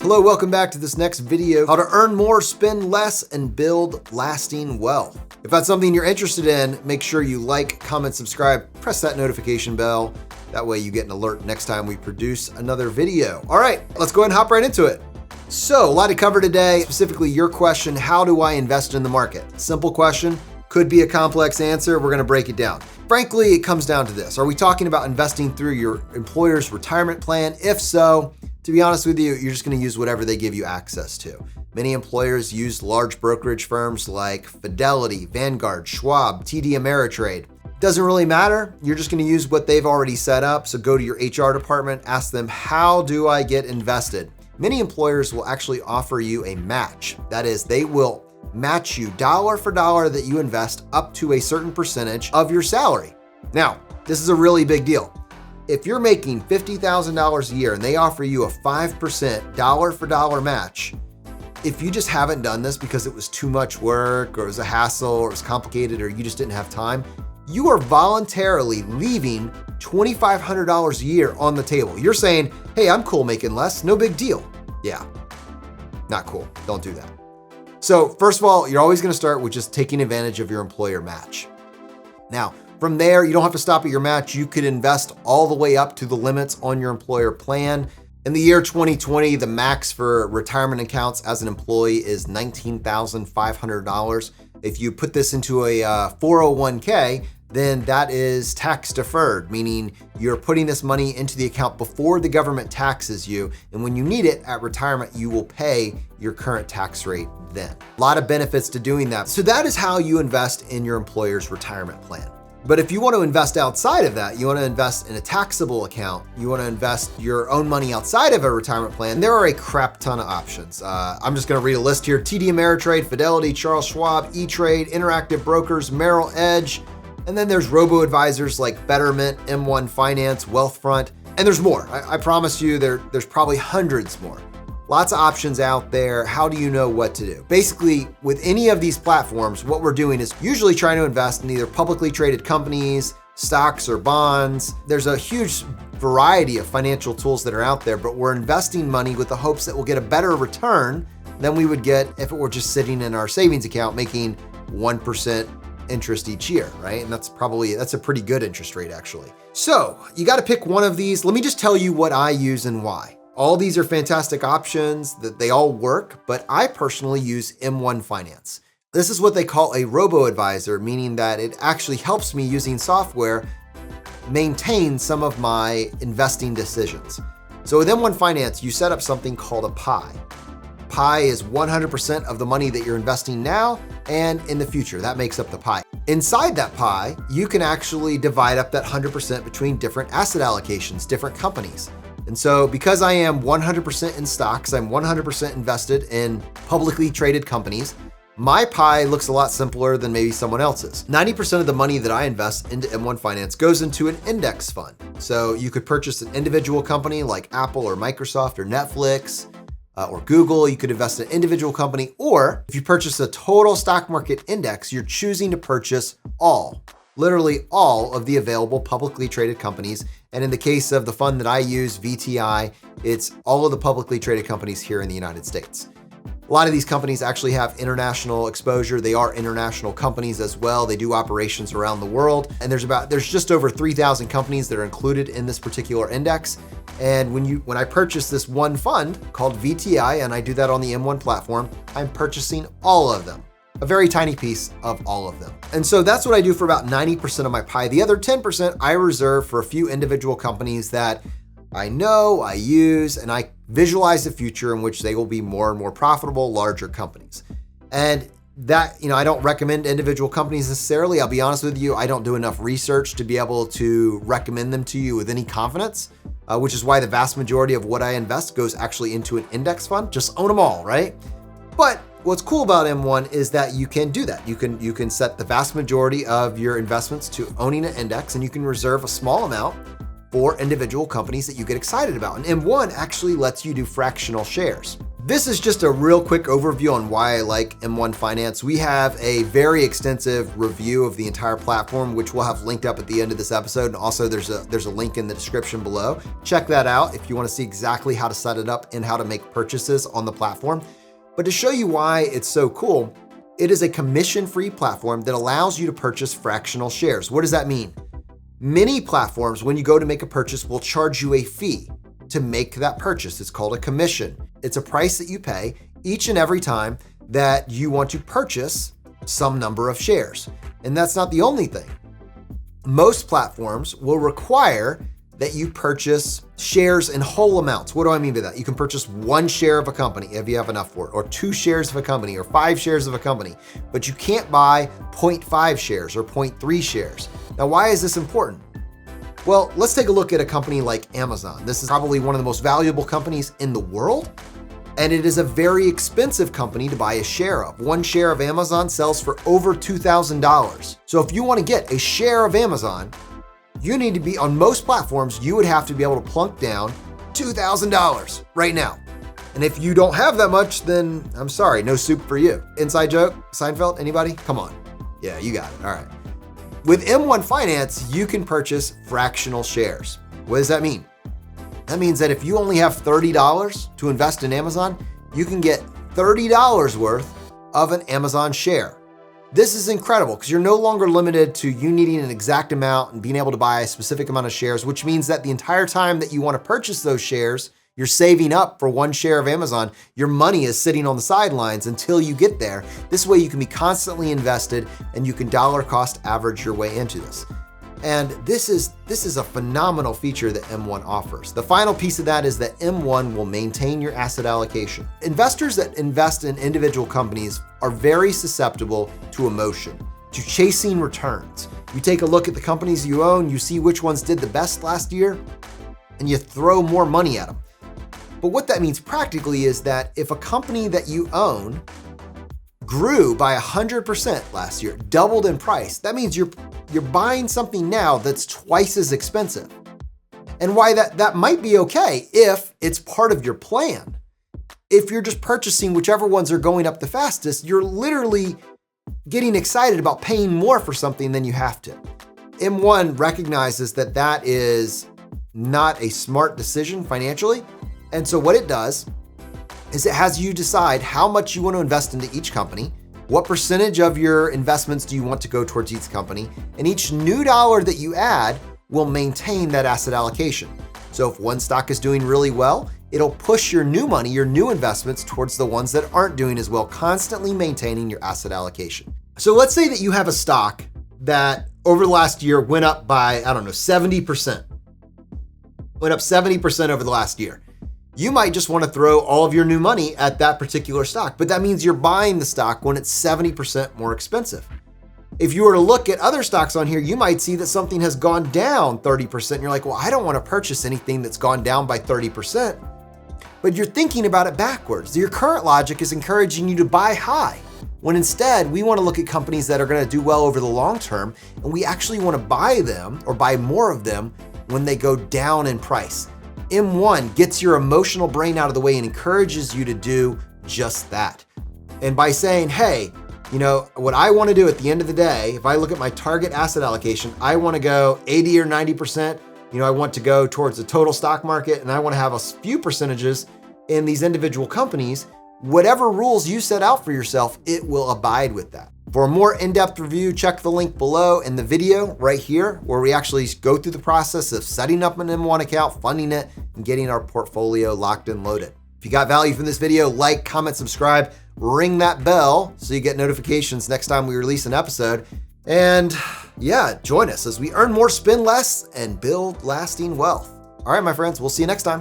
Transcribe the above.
Hello, welcome back to this next video, how to earn more, spend less, and build lasting wealth. If that's something you're interested in, make sure you like, comment, subscribe, press that notification bell. That way you get an alert next time we produce another video. All right, let's go ahead and hop right into it. So a lot to cover today, specifically your question, how do I invest in the market? Simple question, could be a complex answer. We're gonna break it down. Frankly, it comes down to this. Are we talking about investing through your employer's retirement plan? If so, to be honest with you, you're just gonna use whatever they give you access to. Many employers use large brokerage firms like Fidelity, Vanguard, Schwab, TD Ameritrade. Doesn't really matter. You're just gonna use what they've already set up. So go to your HR department, ask them, how do I get invested? Many employers will actually offer you a match. That is, they will match you dollar for dollar that you invest up to a certain percentage of your salary. Now, this is a really big deal. If you're making $50,000 a year and they offer you a 5% dollar for dollar match, if you just haven't done this because it was too much work or it was a hassle or it was complicated or you just didn't have time, you are voluntarily leaving $2,500 a year on the table. You're saying, hey, I'm cool making less, no big deal. Yeah, not cool, don't do that. So first of all, you're always gonna start with just taking advantage of your employer match. Now, from there, you don't have to stop at your match. You could invest all the way up to the limits on your employer plan. In the year 2020, the max for retirement accounts as an employee is $19,500. If you put this into a 401k, then that is tax deferred, meaning you're putting this money into the account before the government taxes you. And when you need it at retirement, you will pay your current tax rate then. A lot of benefits to doing that. So that is how you invest in your employer's retirement plan. But if you want to invest outside of that, you want to invest in a taxable account, you want to invest your own money outside of a retirement plan, there are a crap ton of options. I'm just going to read a list here. TD Ameritrade, Fidelity, Charles Schwab, E-Trade, Interactive Brokers, Merrill Edge, and then there's robo-advisors like Betterment, M1 Finance, Wealthfront, and there's more. I promise you there's probably hundreds more. Lots of options out there. How do you know what to do? Basically, with any of these platforms, what we're doing is usually trying to invest in either publicly traded companies, stocks, or bonds. There's a huge variety of financial tools that are out there, but we're investing money with the hopes that we'll get a better return than we would get if it were just sitting in our savings account making 1% interest each year, right? And that's a pretty good interest rate actually. So you got to pick one of these. Let me just tell you what I use and why. All these are fantastic options, that they all work, but I personally use M1 Finance. This is what they call a robo-advisor, meaning that it actually helps me using software maintain some of my investing decisions. So with M1 Finance, you set up something called a pie. Pie is 100% of the money that you're investing now and in the future. That makes up the pie. Inside that pie, you can actually divide up that 100% between different asset allocations, different companies. And so because I am 100% in stocks, I'm 100% invested in publicly traded companies, my pie looks a lot simpler than maybe someone else's. 90% of the money that I invest into M1 Finance goes into an index fund. So you could purchase an individual company like Apple or Microsoft or Netflix or Google. You could invest in an individual company, or if you purchase a total stock market index, you're choosing to purchase literally all of the available publicly traded companies. And in the case of the fund that I use, VTI, it's all of the publicly traded companies here in the United States. A lot of these companies actually have international exposure. They are international companies as well. They do operations around the world. And there's just over 3,000 companies that are included in this particular index. And when I purchase this one fund called VTI, and I do that on the M1 platform, I'm purchasing all of them. A very tiny piece of all of them. And so that's what I do for about 90% of my pie. The other 10% I reserve for a few individual companies that I know, I use, and I visualize the future in which they will be more and more profitable, larger companies. And that, I don't recommend individual companies necessarily. I'll be honest with you, I don't do enough research to be able to recommend them to you with any confidence, which is why the vast majority of what I invest goes actually into an index fund. Just own them all, right? But what's cool about M1 is that you can do that. You can set the vast majority of your investments to owning an index, and you can reserve a small amount for individual companies that you get excited about. And M1 actually lets you do fractional shares. This is just a real quick overview on why I like M1 Finance. We have a very extensive review of the entire platform, which we'll have linked up at the end of this episode. And also there's a link in the description below. Check that out if you want to see exactly how to set it up and how to make purchases on the platform. But to show you why it's so cool, it is a commission-free platform that allows you to purchase fractional shares. What does that mean? Many platforms, when you go to make a purchase, will charge you a fee to make that purchase. It's called a commission. It's a price that you pay each and every time that you want to purchase some number of shares. And that's not the only thing. Most platforms will require that you purchase shares in whole amounts. What do I mean by that? You can purchase 1 share of a company if you have enough for it, or 2 shares of a company, or 5 shares of a company, but you can't buy 0.5 shares or 0.3 shares. Now, why is this important? Well, let's take a look at a company like Amazon. This is probably one of the most valuable companies in the world, and it is a very expensive company to buy a share of. 1 share of Amazon sells for over $2,000. So if you want to get a share of Amazon, you need to be, on most platforms, you would have to be able to plunk down $2,000 right now. And if you don't have that much, then I'm sorry, no soup for you. Inside joke? Seinfeld? Anybody? Come on. Yeah, you got it. All right. With M1 Finance, you can purchase fractional shares. What does that mean? That means that if you only have $30 to invest in Amazon, you can get $30 worth of an Amazon share. This is incredible because you're no longer limited to you needing an exact amount and being able to buy a specific amount of shares, which means that the entire time that you want to purchase those shares, you're saving up for 1 share of Amazon. Your money is sitting on the sidelines until you get there. This way you can be constantly invested and you can dollar cost average your way into this. And this is a phenomenal feature that M1 offers. The final piece of that is that M1 will maintain your asset allocation. Investors that invest in individual companies are very susceptible to emotion, to chasing returns. You take a look at the companies you own, you see which ones did the best last year, and you throw more money at them. But what that means practically is that if a company that you own grew by 100% last year, doubled in price, that means you're buying something now that's twice as expensive. And why that might be okay if it's part of your plan. If you're just purchasing whichever ones are going up the fastest, you're literally getting excited about paying more for something than you have to. M1 recognizes that that is not a smart decision financially. And so what it does is it has you decide how much you want to invest into each company, what percentage of your investments do you want to go towards each company, and each new dollar that you add will maintain that asset allocation. So if one stock is doing really well, it'll push your new money, your new investments towards the ones that aren't doing as well, constantly maintaining your asset allocation. So let's say that you have a stock that over the last year went up by, 70%. Went up 70% over the last year. You might just want to throw all of your new money at that particular stock, but that means you're buying the stock when it's 70% more expensive. If you were to look at other stocks on here, you might see that something has gone down 30%. And you're like, well, I don't want to purchase anything that's gone down by 30%. But you're thinking about it backwards. Your current logic is encouraging you to buy high, when instead we want to look at companies that are going to do well over the long term, and we actually want to buy them or buy more of them when they go down in price. M1 gets your emotional brain out of the way and encourages you to do just that. And by saying, hey, what I want to do at the end of the day, if I look at my target asset allocation, I want to go 80 or 90%. I want to go towards the total stock market, and I want to have a few percentages in these individual companies. Whatever rules you set out for yourself, it will abide with that. For a more in-depth review, check the link below in the video right here, where we actually go through the process of setting up an M1 account, funding it, and getting our portfolio locked and loaded. If you got value from this video, like, comment, subscribe, ring that bell so you get notifications next time we release an episode. And yeah, join us as we earn more, spend less, and build lasting wealth. All right, my friends, we'll see you next time.